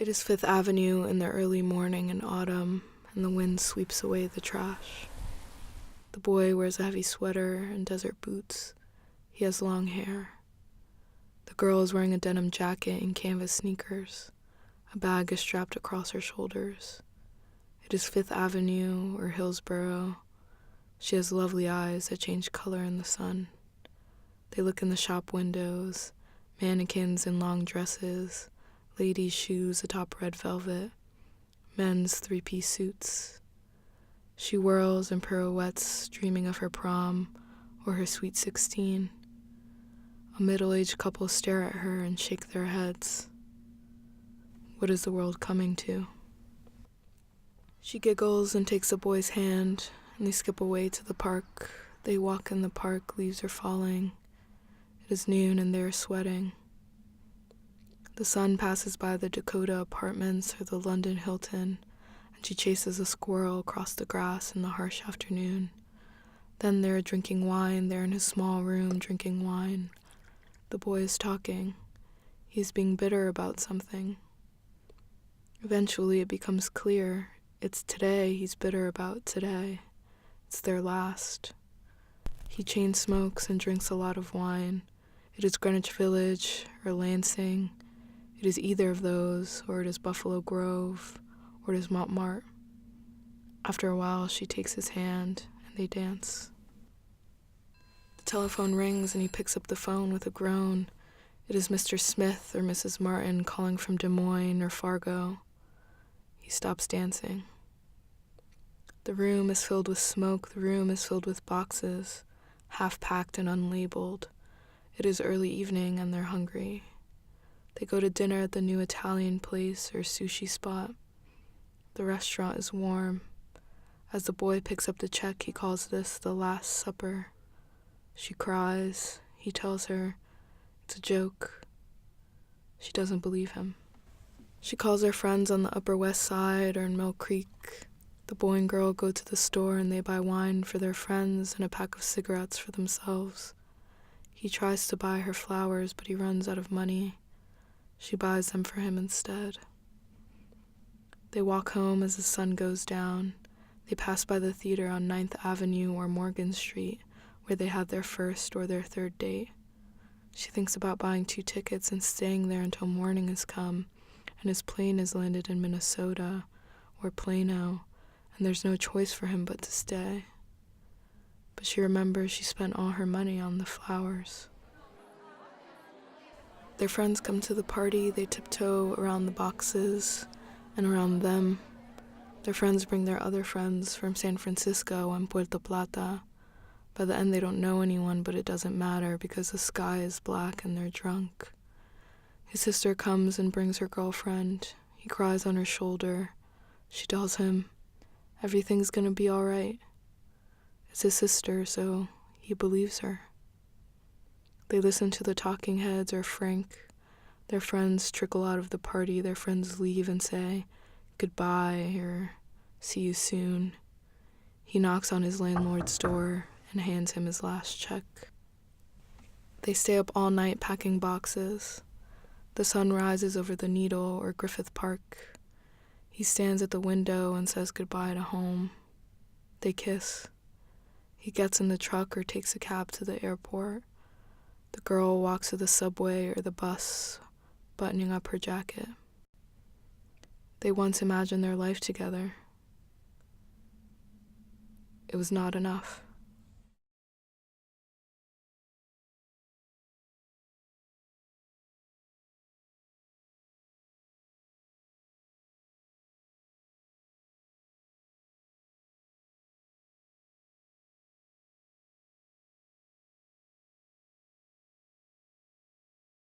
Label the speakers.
Speaker 1: It is Fifth Avenue in the early morning in autumn, and the wind sweeps away the trash. The boy wears a heavy sweater and desert boots. He has long hair. The girl is wearing a denim jacket and canvas sneakers. A bag is strapped across her shoulders. It is Fifth Avenue or Hillsborough. She has lovely eyes that change color in the sun. They look in the shop windows, mannequins in long dresses, ladies' shoes atop red velvet, men's three-piece suits. She whirls and pirouettes, dreaming of her prom or her sweet 16. A middle-aged couple stare at her and shake their heads. What is the world coming to? She giggles and takes the boy's hand, and they skip away to the park. They walk in the park, leaves are falling. It is noon and they are sweating. The sun passes by the Dakota Apartments or the London Hilton, and she chases a squirrel across the grass in the harsh afternoon. Then they are drinking wine. They're in his small room drinking wine. The boy is talking. He is being bitter about something. Eventually it becomes clear. It's today he's bitter about today. It's their last. He chain smokes and drinks a lot of wine. It is Greenwich Village or Lansing. It is either of those, or it is Buffalo Grove, or it is Montmartre. After a while, she takes his hand, and they dance. The telephone rings, and he picks up the phone with a groan. It is Mr. Smith or Mrs. Martin calling from Des Moines or Fargo. He stops dancing. The room is filled with smoke. The room is filled with boxes, half-packed and unlabeled. It is early evening, and they're hungry. They go to dinner at the new Italian place or sushi spot. The restaurant is warm. As the boy picks up the check, he calls this the Last Supper. She cries. He tells her it's a joke. She doesn't believe him. She calls her friends on the Upper West Side or in Mill Creek. The boy and girl go to the store and they buy wine for their friends and a pack of cigarettes for themselves. He tries to buy her flowers, but he runs out of money. She buys them for him instead. They walk home as the sun goes down. They pass by the theater on 9th Avenue or Morgan Street, where they had their first or their third date. She thinks about buying 2 tickets and staying there until morning has come, and his plane has landed in Minnesota or Plano, and there's no choice for him but to stay. But she remembers she spent all her money on the flowers. Their friends come to the party. They tiptoe around the boxes and around them. Their friends bring their other friends from San Francisco and Puerto Plata. By the end, they don't know anyone, but it doesn't matter because the sky is black and they're drunk. His sister comes and brings her girlfriend. He cries on her shoulder. She tells him, everything's gonna be all right. It's his sister, so he believes her. They listen to the talking heads or Frank. Their friends trickle out of the party. Their friends leave and say goodbye or see you soon. He knocks on his landlord's door and hands him his last check. They stay up all night packing boxes. The sun rises over the Needle or Griffith Park. He stands at the window and says goodbye to home. They kiss. He gets in the truck or takes a cab to the airport. The girl walks to the subway or the bus, buttoning up her jacket. They once imagined their life together. It was not enough.